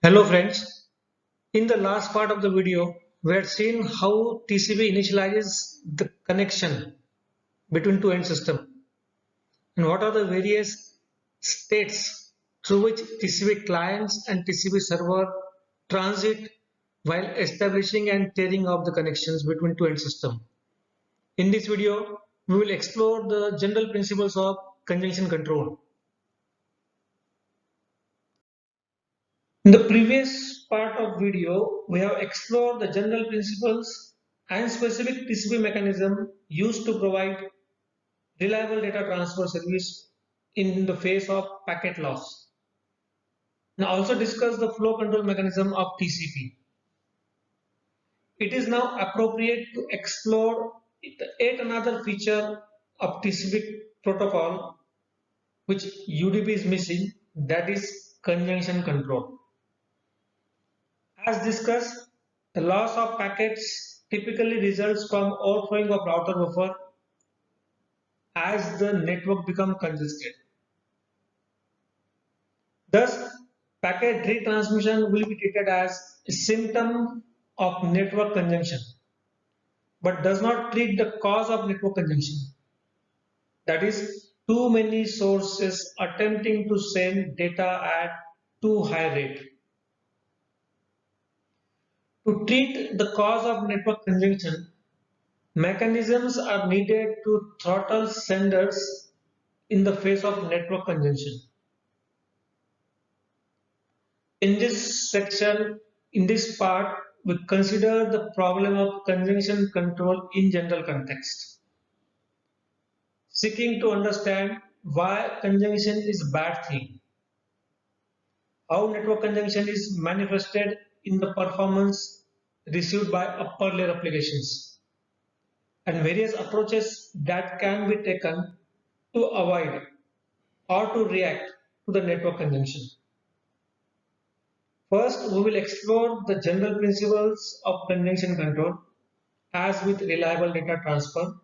Hello friends, in the last part of the video, we had seen how TCP initializes the connection between two end systems and what are the various states through which TCP clients and TCP server transit while establishing and tearing off the connections between two end systems. In this video, we will explore the general principles of conjunction control. In the previous part of video, we have explored the general principles and specific TCP mechanism used to provide reliable data transfer service in the face of packet loss. Now also discuss the flow control mechanism of TCP. It is now appropriate to explore yet another feature of TCP protocol which UDP is missing, that is conjunction control. As discussed, the loss of packets typically results from overflowing of router buffer as the network becomes congested. Thus, packet retransmission will be treated as a symptom of network congestion, but does not treat the cause of network congestion. That is, too many sources attempting to send data at too high rate. To treat the cause of network congestion, mechanisms are needed to throttle senders in the face of network congestion. In this section, in this part, we consider the problem of congestion control in general context, seeking to understand why congestion is a bad thing, how network congestion is manifested in the performance received by upper layer applications, and various approaches that can be taken to avoid or to react to the network congestion. First, we will explore the general principles of congestion control. As with reliable data transfer,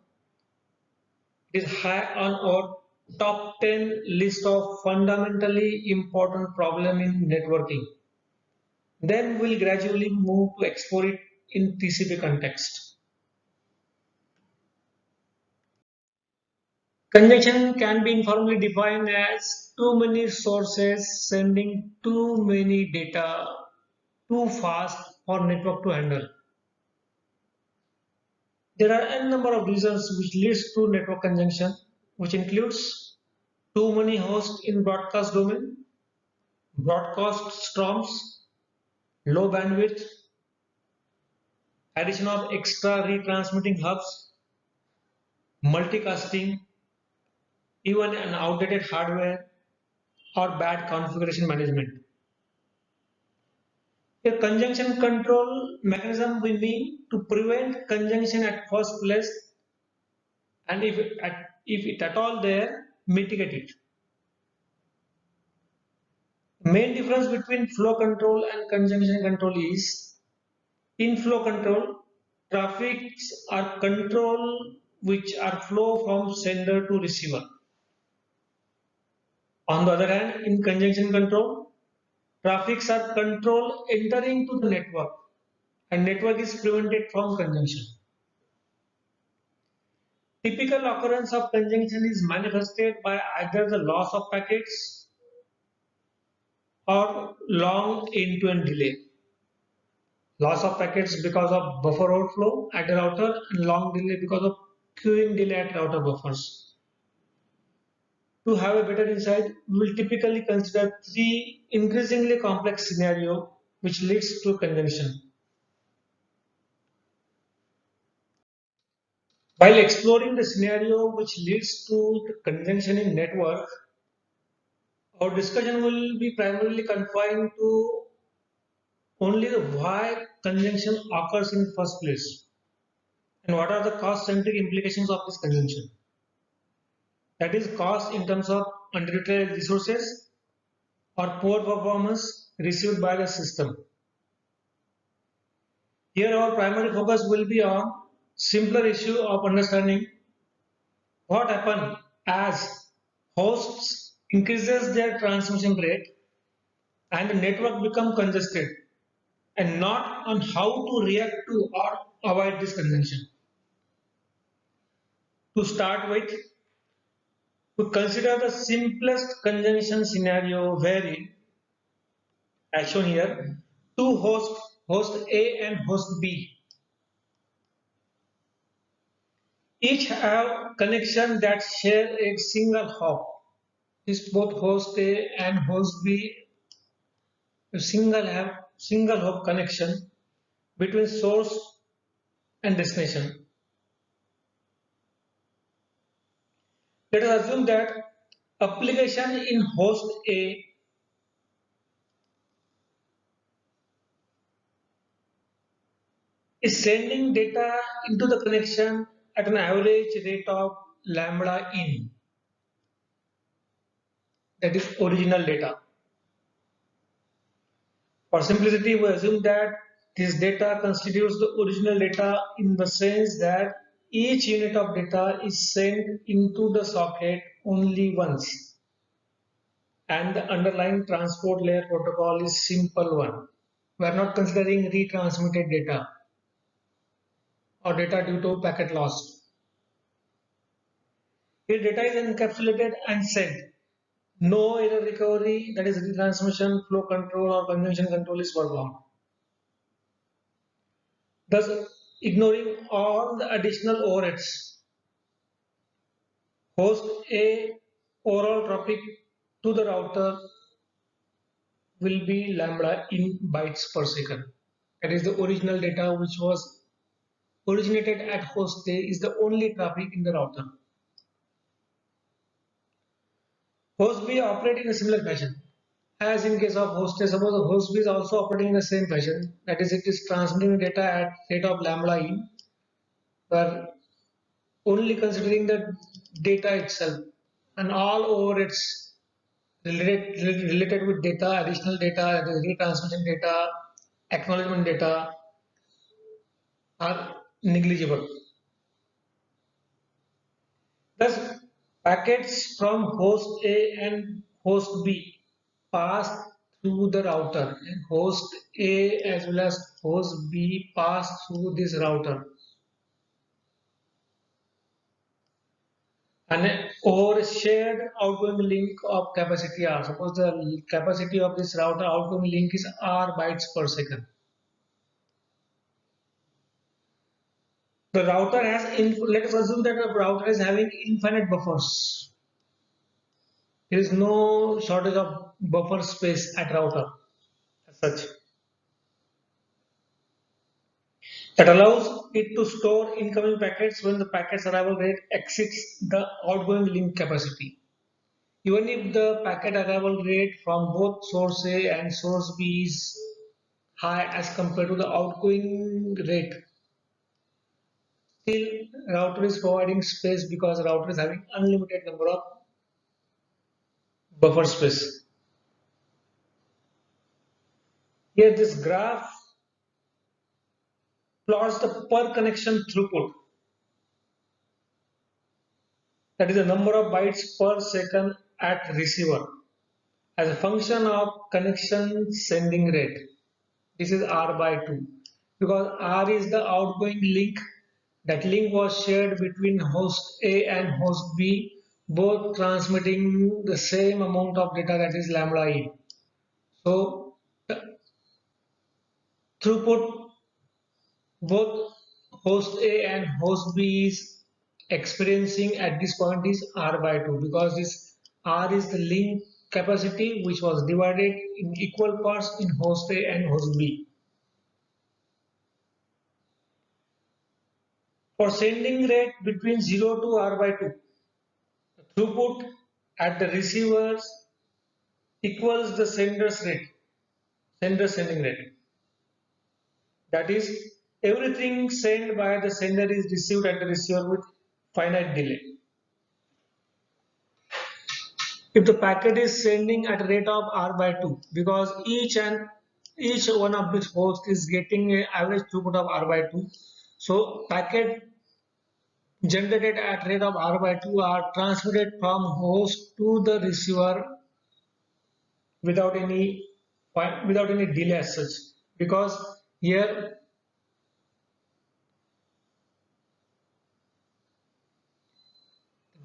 it is high on our top 10 list of fundamentally important problems in networking. Then we'll gradually move to explore it in TCP context. Congestion can be informally defined as too many sources sending too many data too fast for network to handle. There are n number of reasons which leads to network congestion, which includes too many hosts in broadcast domain, broadcast storms, low bandwidth, addition of extra retransmitting hubs, multicasting, even an outdated hardware, or bad configuration management. A conjunction control mechanism we mean to prevent conjunction at first place, and if it at all there, mitigate it. The main difference between flow control and conjunction control is in flow control, traffics are control which are flow from sender to receiver. On the other hand, in conjunction control, traffics are control entering to the network and network is prevented from conjunction. Typical occurrence of conjunction is manifested by either the loss of packets or long end-to-end delay. Loss of packets because of buffer overflow at the router and long delay because of queuing delay at router buffers. To have a better insight, we will typically consider three increasingly complex scenarios which leads to conjunction. While exploring the scenario which leads to the conjunction in network, our discussion will be primarily confined to only the why conjunction occurs in first place and what are the cost-centric implications of this conjunction. That is cost in terms of underutilized resources or poor performance received by the system. Here our primary focus will be on simpler issue of understanding what happens as hosts increases their transmission rate and the network become congested, and not on how to react to or avoid this congestion. To start with, we consider the simplest conjunction scenario wherein, as shown here, two hosts, host A and host B, each have connection that share a single hop. This both host A and host B have single hop connection between source and destination. Let us assume that application in host A is sending data into the connection at an average rate of lambda in, that is original data. For simplicity, we assume that this data constitutes the original data in the sense that each unit of data is sent into the socket only once, and the underlying transport layer protocol is simple one. We are not considering retransmitted data or data due to packet loss. If data is encapsulated and sent, no error recovery, that is retransmission, flow control, or conjunction control is performed, thus ignoring all the additional overheads. Host A overall traffic to the router will be lambda in bytes per second. That is the original data which was originated at host A is the only traffic in the router. Host B operate in a similar fashion. As in case of host A, suppose the host B is also operating in the same fashion. That is, it is transmitting data at rate of lambda in. We are only considering the data itself, and all overheads related with data, additional data, the retransmission data, acknowledgement data are negligible. Thus, packets from host A and host B pass through the router, and host A as well as host B pass through this router. And over a shared outgoing link of capacity R. Suppose the capacity of this router outgoing link is R bytes per second. The router has, let us assume that the router is having infinite buffers. There is no shortage of buffer space at router as such. That allows it to store incoming packets when the packet's arrival rate exceeds the outgoing link capacity. Even if the packet arrival rate from both source A and source B is high as compared to the outgoing rate, still router is providing space because router is having unlimited number of buffer space. Here this graph plots the per connection throughput, that is the number of bytes per second at receiver, as a function of connection sending rate. This is R by 2 because R is the outgoing link. That link was shared between host A and host B, both transmitting the same amount of data, that is lambda E. So throughput both host A and host B is experiencing at this point is R by 2 because this R is the link capacity which was divided in equal parts in host A and host B. For sending rate between 0 to R by 2, the throughput at the receivers equals the sender's rate, sender sending rate. That is, everything sent by the sender is received at the receiver with finite delay. If the packet is sending at a rate of R by 2, because each one of these hosts is getting an average throughput of R by 2, so packet generated at rate of R by 2 are transmitted from host to the receiver without any without any delay as such, because here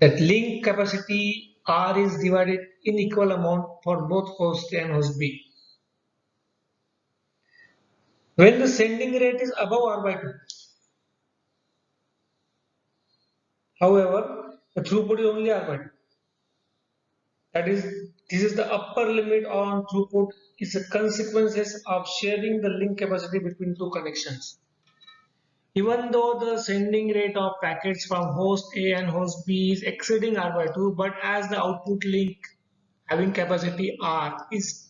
that link capacity R is divided in equal amount for both host A and host B. When the sending rate is above R by 2, however, the throughput is only R by 2. That is, this is the upper limit on throughput is the consequences of sharing the link capacity between two connections. Even though the sending rate of packets from host A and host B is exceeding R by 2, but as the output link having capacity R is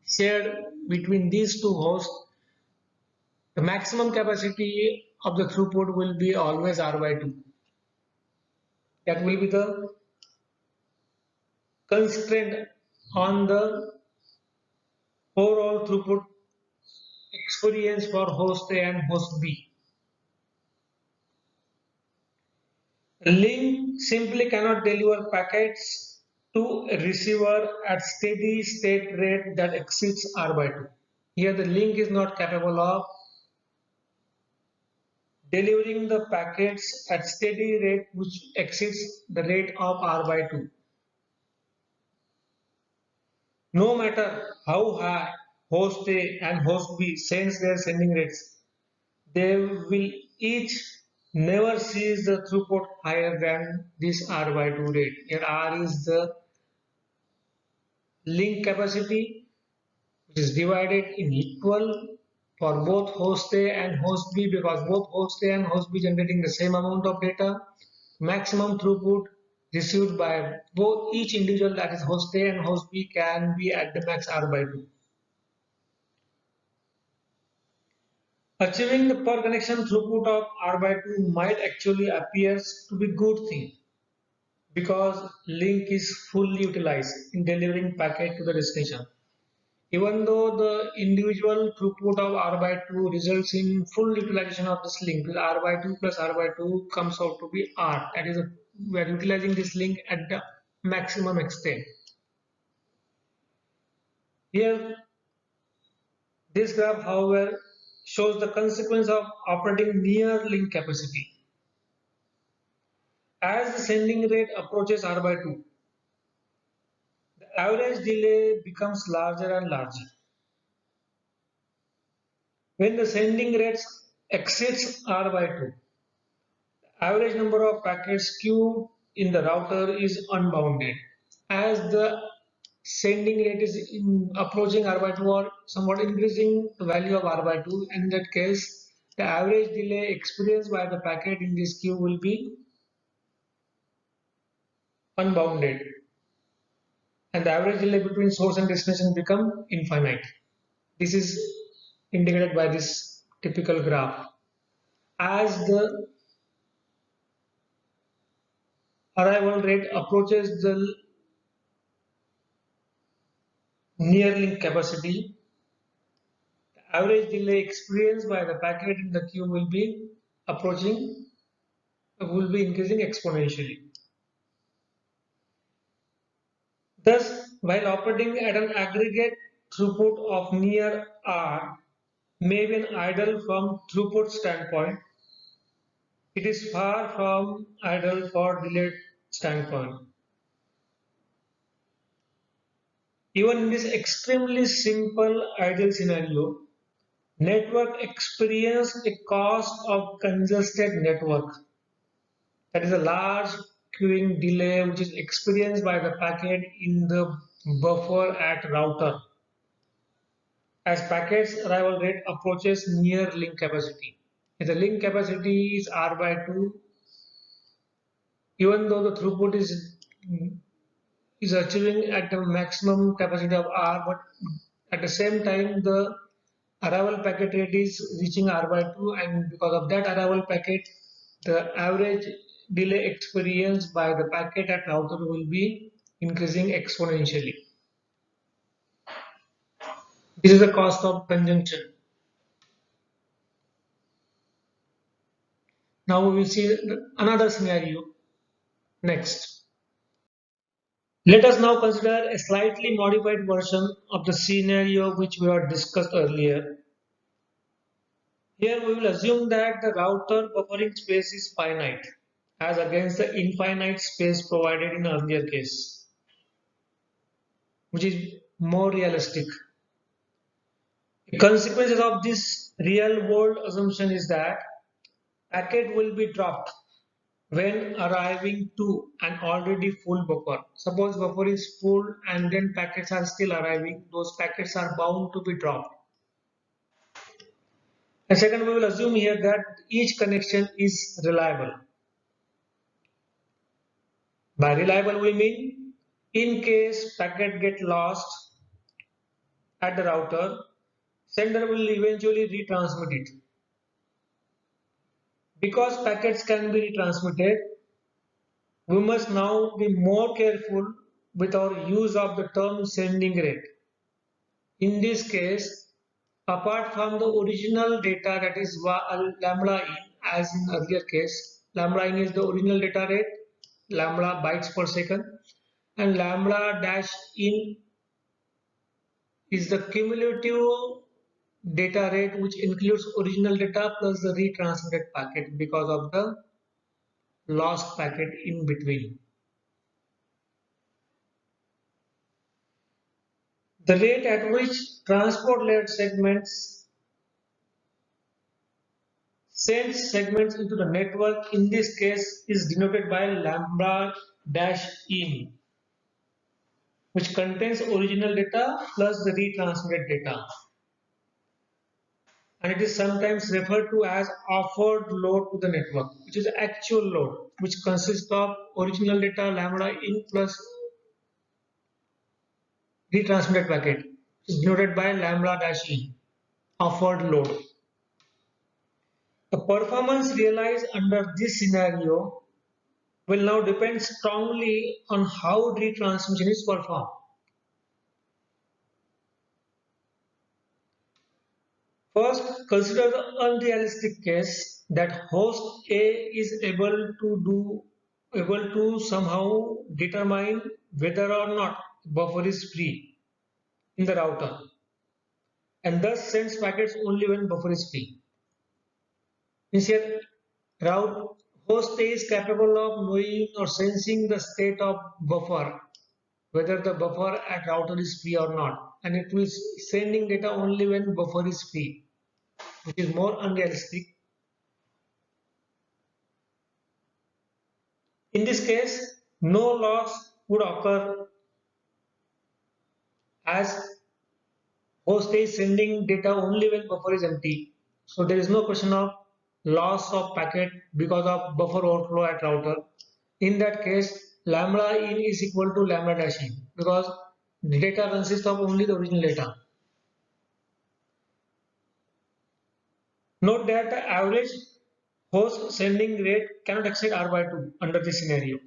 shared between these two hosts, the maximum capacity of the throughput will be always R by 2. That will be the constraint on the overall throughput experience for host A and host B. A link simply cannot deliver packets to a receiver at steady state rate that exceeds R by 2. Here the link is not capable of delivering the packets at steady rate which exceeds the rate of R by 2. No matter how high host A and host B sends their sending rates, they will each never sees the throughput higher than this R by 2 rate. Here R is the link capacity which is divided in equal for both host A and host B, because both host A and host B generating the same amount of data. Maximum throughput received by both each individual, that is host A and host B, can be at the max R by 2. Achieving the per connection throughput of R by 2 might actually appears to be good thing, because link is fully utilized in delivering packet to the destination. Even though the individual throughput of R by 2 results in full utilization of this link, R by 2 plus R by 2 comes out to be R. That is, we are utilizing this link at the maximum extent. Here, this graph, however, shows the consequence of operating near link capacity. As the sending rate approaches R by 2, the average delay becomes larger and larger. When the sending rate exceeds R by 2, the average number of packets queued in the router is unbounded. As the sending rate is approaching R by 2 or somewhat increasing the value of R by 2, in that case, the average delay experienced by the packet in this queue will be unbounded, and the average delay between source and destination become infinite. This is indicated by this typical graph. As the arrival rate approaches the near link capacity, the average delay experienced by the packet in the queue will be increasing exponentially. Thus, while operating at an aggregate throughput of near R may be an ideal from throughput standpoint, it is far from ideal for delayed standpoint. Even in this extremely simple ideal scenario, network experienced a cost of congested network. That is a large queuing delay which is experienced by the packet in the buffer at router as packet's arrival rate approaches near link capacity. If the link capacity is R by 2, even though the throughput is achieving at the maximum capacity of R, but at the same time the arrival packet rate is reaching R by 2, and because of that arrival packet, the average delay experienced by the packet at router will be increasing exponentially. This is the cost of conjunction. Now we will see another scenario next. Let us now consider a slightly modified version of the scenario which we had discussed earlier. Here we will assume that the router buffering space is finite as against the infinite space provided in earlier case, which is more realistic. The consequences of this real world assumption is that packet will be dropped when arriving to an already full buffer. Suppose buffer is full and then packets are still arriving, those packets are bound to be dropped. And second, we will assume here that each connection is reliable. By reliable we mean in case packet get lost at the router, sender will eventually retransmit it. Because packets can be retransmitted, we must now be more careful with our use of the term sending rate. In this case, apart from the original data, that is lambda in, as in earlier case, lambda in is the original data rate, lambda bytes per second, and lambda dash in is the cumulative data rate which includes original data plus the retransmitted packet because of the lost packet in between. The rate at which transport layer segments sends segments into the network in this case is denoted by lambda dash in, which contains original data plus the retransmitted data. And it is sometimes referred to as offered load to the network, which is actual load, which consists of original data lambda in plus retransmitted packet, which is denoted by lambda dash in, offered load. The performance realized under this scenario will now depend strongly on how retransmission is performed. First, consider the unrealistic case that host A is able to somehow determine whether or not buffer is free in the router and thus sends packets only when buffer is free. Instead, route host A is capable of knowing or sensing the state of buffer, whether the buffer at router is free or not, and it will sending data only when buffer is free, which is more unrealistic. In this case, no loss would occur as host is sending data only when buffer is empty. So there is no question of loss of packet because of buffer overflow at router. In that case, lambda in is equal to lambda dash in because the data consists of only the original data. Note that the average host sending rate cannot exceed R by 2 under this scenario,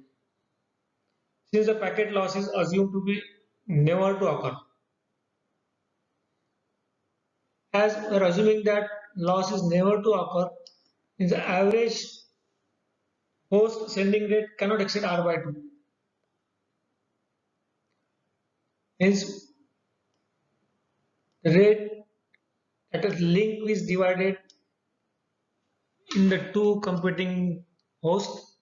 since the packet loss is assumed to be never to occur. As we are assuming that loss is never to occur, means the average host sending rate cannot exceed R by 2. Hence, the rate at a link is divided in the two competing hosts,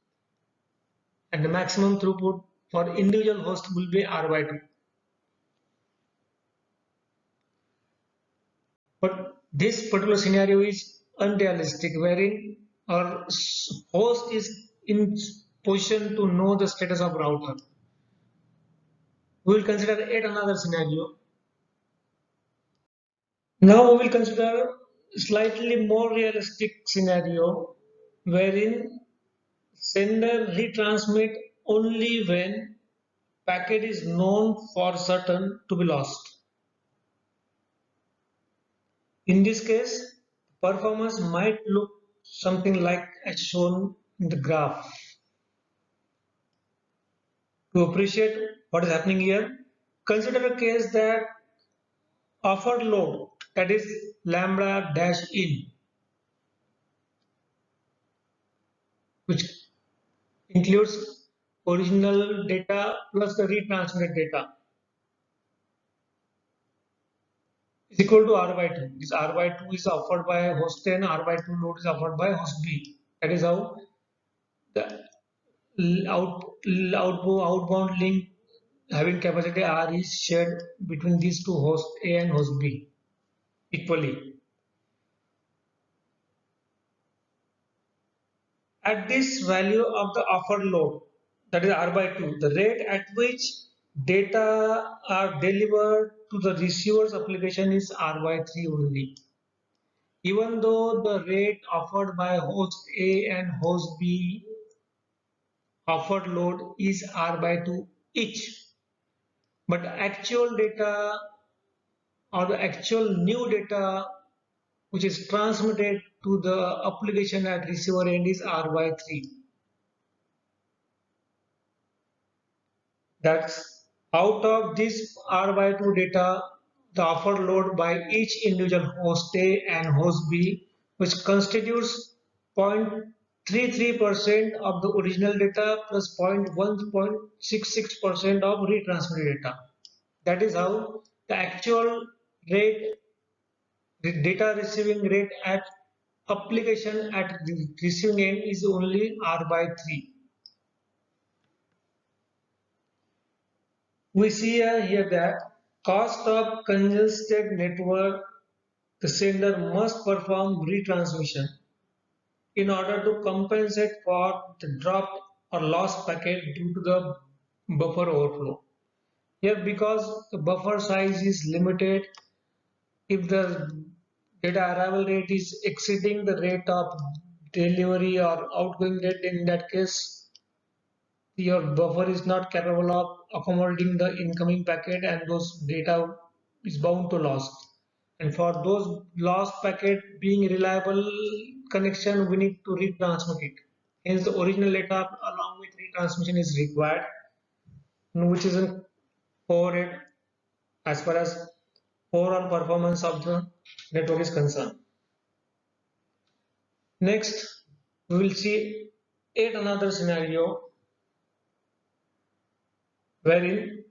and the maximum throughput for individual host will be R by 2. But this particular scenario is unrealistic, wherein our host is in position to know the status of router. We will consider yet another scenario. Now we will consider slightly more realistic scenario wherein sender retransmit only when packet is known for certain to be lost. In this case, performance might look something like as shown in the graph. To appreciate what is happening here, consider a case that offered load, that is lambda dash in, which includes original data plus the retransmitted data is equal to R by 2. This R by 2 is offered by host A and R by 2 load is offered by host B. That is how the outbound link having capacity R is shared between these two hosts A and host B equally. At this value of the offered load, that is R by 2, the rate at which data are delivered to the receiver's application is R by 3 only. Even though the rate offered by host A and host B offered load is R by 2 each, but actual data or the actual new data which is transmitted to the application at receiver end is R by 3. That's out of this R by 2 data, the offered load by each individual host A and host B, which constitutes 0.33% of the original data plus 0.166% of retransmitted data. That is how the actual rate, the data receiving rate at application at the receiving end is only R by 3. We see here that cost of congested network, the sender must perform retransmission in order to compensate for the dropped or lost packet due to the buffer overflow. Here, because the buffer size is limited, if the data arrival rate is exceeding the rate of delivery or outgoing rate, in that case your buffer is not capable of accommodating the incoming packet and those data is bound to lost. And for those lost packet being reliable connection, we need to retransmit it. Hence the original data along with retransmission is required, which is an overhead as far as overall performance of the network is concerned. Next, we will see yet another scenario wherein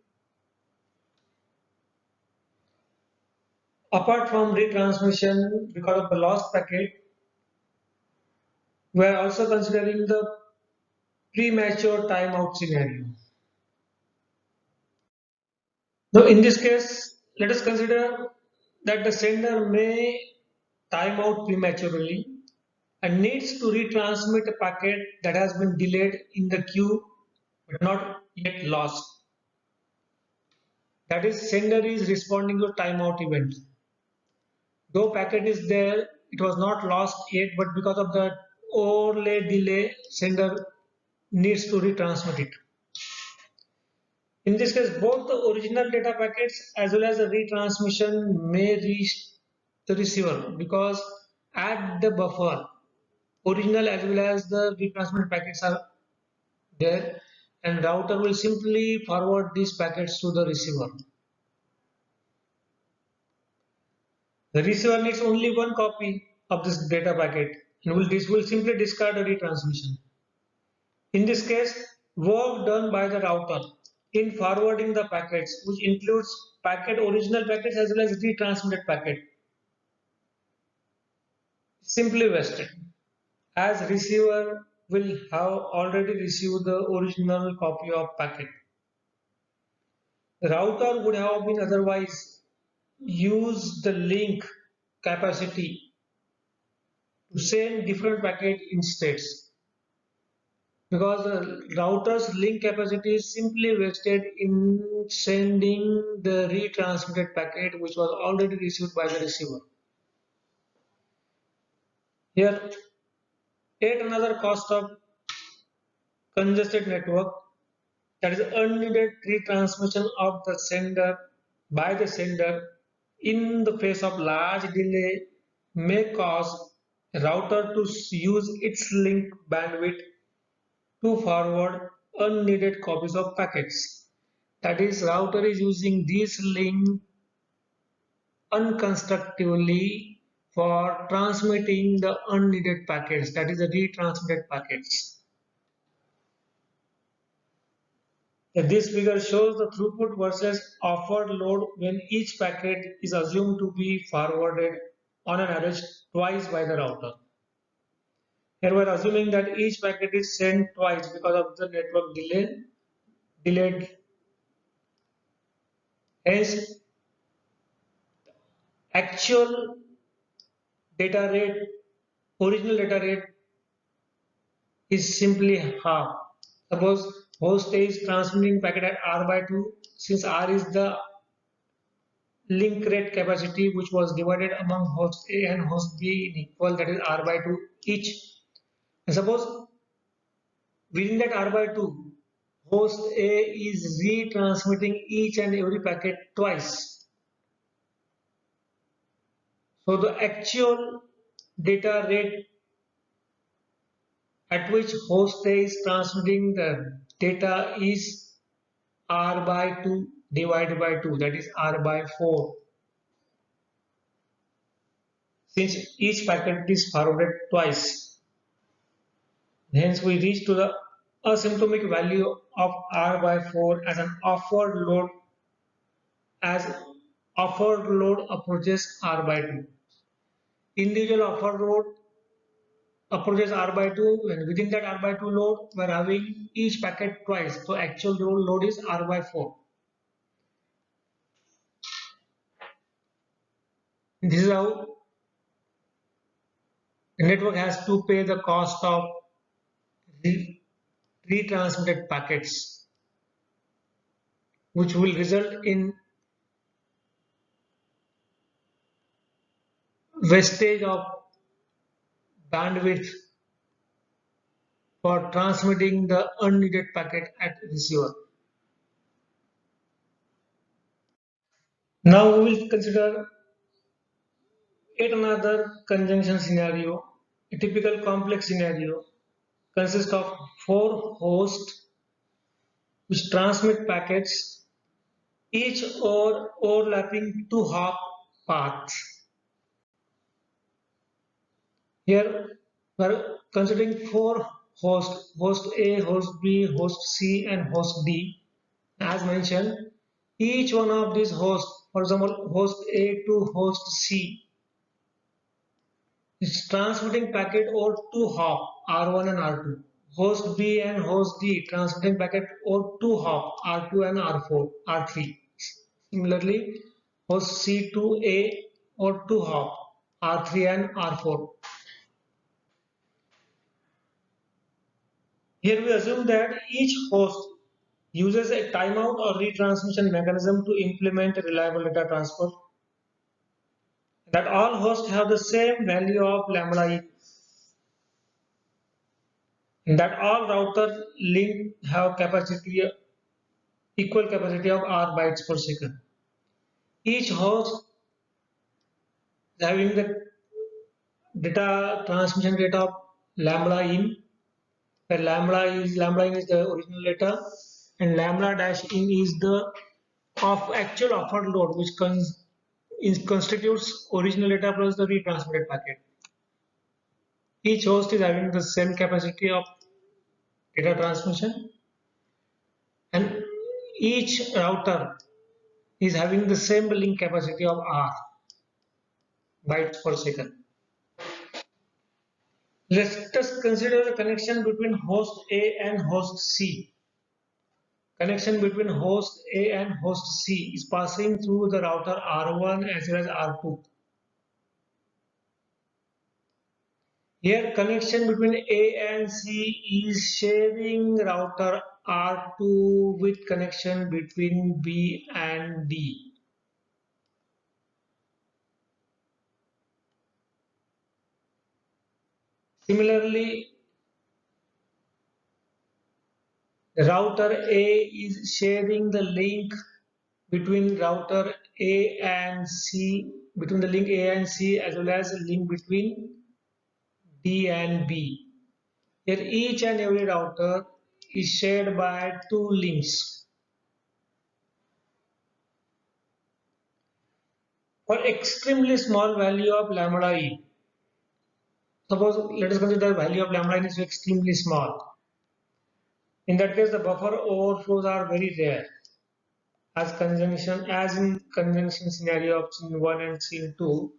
apart from retransmission because of the lost packet, we are also considering the premature timeout scenario. Now, in this case, let us consider that the sender may time out prematurely and needs to retransmit a packet that has been delayed in the queue but not yet lost. That is, sender is responding to timeout event. Though packet is there, it was not lost yet, but because of the overlay delay, sender needs to retransmit it. In this case, both the original data packets as well as the retransmission may reach the receiver because at the buffer, original as well as the retransmitted packets are there, and router will simply forward these packets to the receiver. The receiver needs only one copy of this data packet and this will simply discard the retransmission. In this case, work done by the router in forwarding the packets, which includes original packets as well as retransmitted packet, simply wasted, as receiver will have already received the original copy of packet. The router would have been otherwise use the link capacity to send different packet in states, because the router's link capacity is simply wasted in sending the retransmitted packet which was already received by the receiver. Here, yet another cost of congested network, that is unneeded retransmission of the sender by the sender in the face of large delay may cause a router to use its link bandwidth to forward unneeded copies of packets. That is, router is using this link unconstructively for transmitting the unneeded packets, that is the retransmitted packets. This figure shows the throughput versus offered load when each packet is assumed to be forwarded on an average twice by the router. Here we are assuming that each packet is sent twice because of the network delayed. Hence, actual data rate, original data rate is simply half. Suppose host A is transmitting packet at R by 2, since R is the link rate capacity which was divided among host A and host B in equal, that is R by 2 each. And suppose within that R by 2, host A is retransmitting each and every packet twice. So the actual data rate at which host A is transmitting the data is R by 2 divided by 2, that is R by 4. Since each packet is forwarded twice, hence we reach to the asymptotic value of R by 4 as an offered load as offered load approaches R by 2. Individual offered load approaches R by 2, and within that R by 2 load we are having each packet twice. So actual load is R by 4. This is how the network has to pay the cost of retransmitted packets, which will result in wastage of bandwidth for transmitting the unneeded packet at receiver. Now we will consider yet another conjunction scenario. A typical complex scenario consists of 4 hosts which transmit packets, each overlapping 2 hop paths. Here we are considering 4 hosts: host A, host B, host C, and host D. As mentioned, each one of these hosts, for example, host A to host C, is transmitting packet over 2 hop R1 and R2. Host B and host D transmitting packet over 2 hop R2 and R4, R3. Similarly, host C to A or 2 hop R3 and R4. Here we assume that each host uses a timeout or retransmission mechanism to implement a reliable data transfer. That all hosts have the same value of lambda e. And that all router link have equal capacity of R bytes per second. Each host is having the data transmission rate of lambda in, where lambda in is the original data, and lambda dash in is the actual offered load, which constitutes original data plus the retransmitted packet. Each host is having the same capacity of data transmission, and each router is having the same link capacity of R bytes per second. Let us consider the connection between host A and host C. Connection between host A and host C is passing through the router R1 as well as R2. Here connection between A and C is sharing router R2 with connection between B and D. Similarly, router A is sharing the link between router A and C, between the link A and C, as well as a link between D and B. Here each and every router is shared by 2 links. For extremely small value of lambda e, suppose let us consider the value of lambda e is extremely small. In that case, the buffer overflows are very rare as in conjunction scenario of scene 1 and scene 2,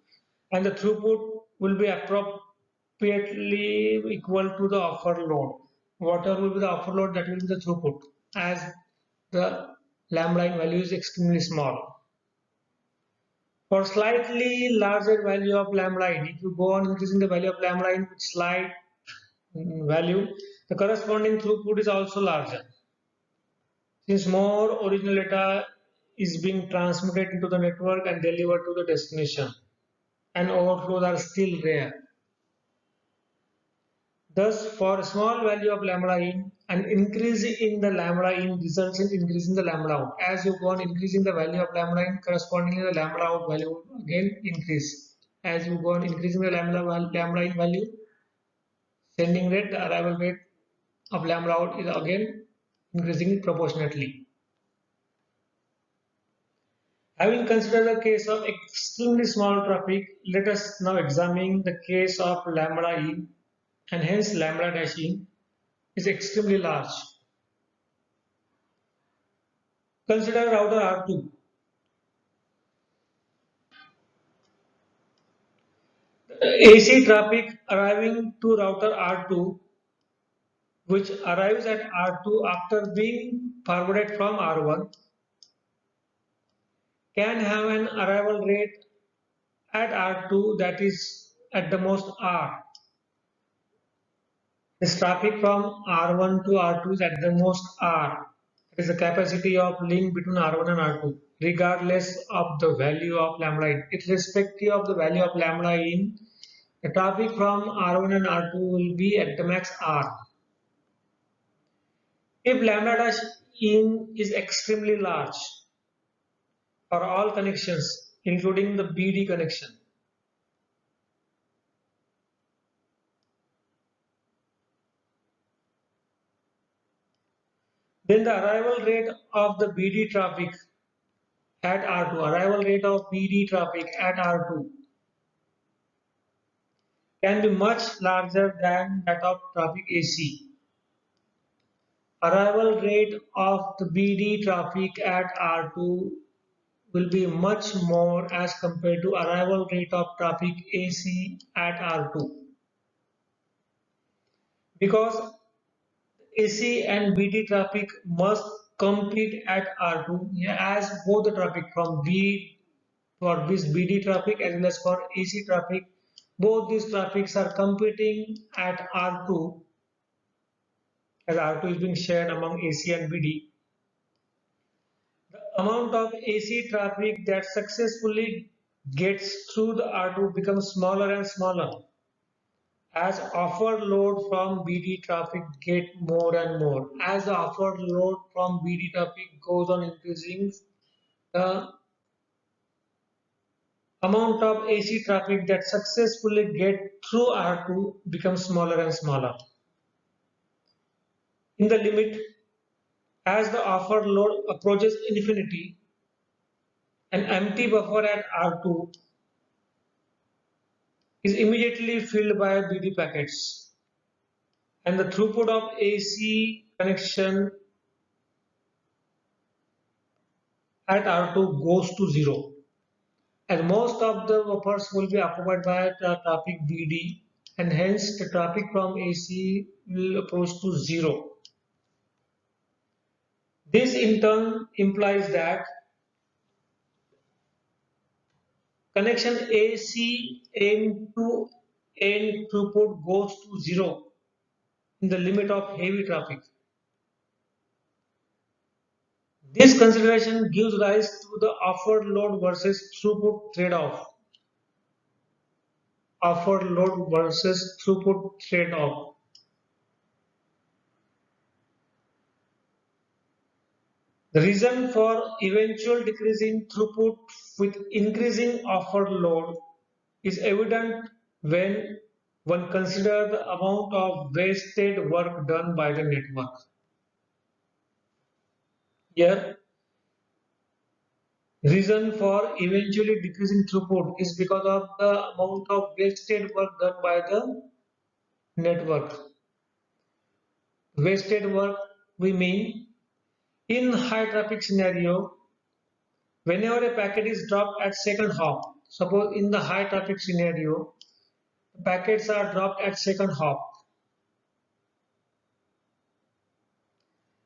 and the throughput will be appropriately equal to the offer load. Whatever will be the offer load, that will be the throughput, as the lambda in value is extremely small. For slightly larger value of lambda in, if you go on increasing the value of lambda in with slight value, the corresponding throughput is also larger. Since more original data is being transmitted into the network and delivered to the destination, and overflows are still rare. Thus, for a small value of lambda in, an increase in the lambda in results in increasing the lambda out. As you go on increasing the value of lambda in, correspondingly the lambda out value will again increase. As you go on increasing the lambda in value, sending rate, the arrival rate of lambda out is again increasing proportionately. Having considered the case of extremely small traffic, let us now examine the case of lambda in, and hence lambda dash in is extremely large. Consider router R2. AC traffic arriving to router R2, which arrives at R2 after being forwarded from R1, can have an arrival rate at R2 that is at the most R. This traffic from R1 to R2 is at the most R. It is the capacity of link between R1 and R2, regardless of the value of lambda in. Irrespective of the value of lambda in, the traffic from R1 and R2 will be at the max R. If lambda dash in is extremely large for all connections, including the BD connection, then the arrival rate of the BD traffic at R2, arrival rate of BD traffic at R2 can be much larger than that of traffic AC. Arrival rate of the BD traffic at R2 will be much more as compared to arrival rate of traffic AC at R2, because AC and BD traffic must compete at R2, as both the traffic from B for this BD traffic as well as for AC traffic, both these traffics are competing at R2, as R2 is being shared among AC and BD. The amount of AC traffic that successfully gets through the R2 becomes smaller and smaller as offer load from BD traffic get more and more. As the offer load from BD traffic goes on increasing, the amount of AC traffic that successfully get through R2 becomes smaller and smaller. In the limit, as the offer load approaches infinity, an empty buffer at R2 is immediately filled by BD packets, and the throughput of AC connection at R2 goes to 0. And most of the buffers will be occupied by the traffic BD, and hence the traffic from AC will approach to 0. This in turn implies that connection AC end to end throughput goes to 0 in the limit of heavy traffic. This consideration gives rise to the offered load versus throughput trade-off. Offered load versus throughput trade-off. The reason for eventual decrease in throughput with increasing offered load is evident when one considers the amount of wasted work done by the network. Here, reason for eventually decreasing throughput is because of the amount of wasted work done by the network. Wasted work we mean in high traffic scenario, whenever a packet is dropped at second hop, suppose in the high traffic scenario, packets are dropped at second hop.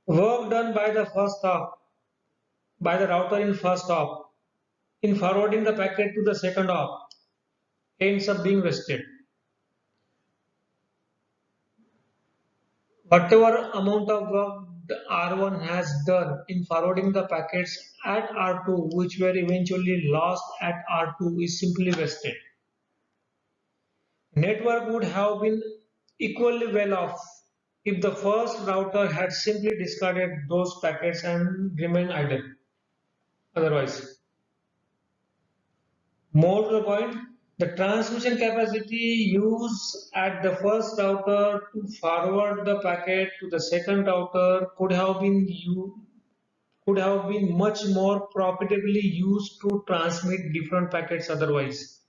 Work done by the first hop, by the router in first hop, in forwarding the packet to the second hop, ends up being wasted. Whatever amount of work the R1 has done in forwarding the packets at R2, which were eventually lost at R2, is simply wasted. Network would have been equally well off if the first router had simply discarded those packets and remained idle. Otherwise, more to the point, the transmission capacity used at the first router to forward the packet to the second router could have been much more profitably used to transmit different packets otherwise.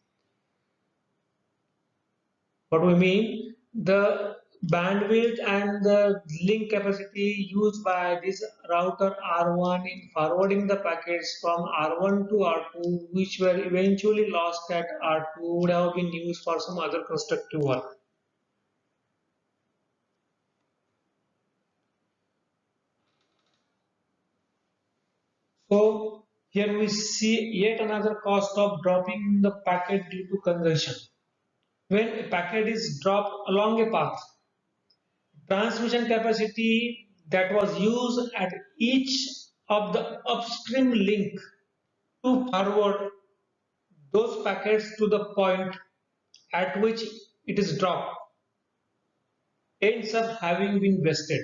What we mean, the bandwidth and the link capacity used by this router R1 in forwarding the packets from R1 to R2, which were eventually lost at R2, would have been used for some other constructive work. So here we see yet another cost of dropping the packet due to congestion. When a packet is dropped along a path, transmission capacity that was used at each of the upstream link to forward those packets to the point at which it is dropped ends up having been wasted.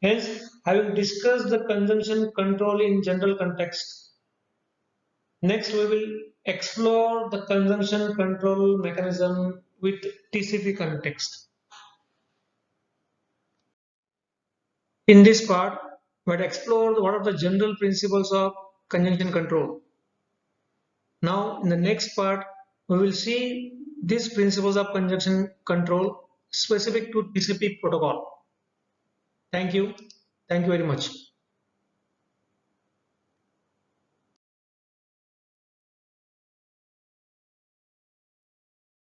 Hence, having discussed the consumption control in general context, next we will explore the consumption control mechanism with TCP context. In this part, we will explore what are the general principles of consumption control. Now, in the next part, we will see these principles of consumption control specific to TCP protocol. Thank you. Thank you very much.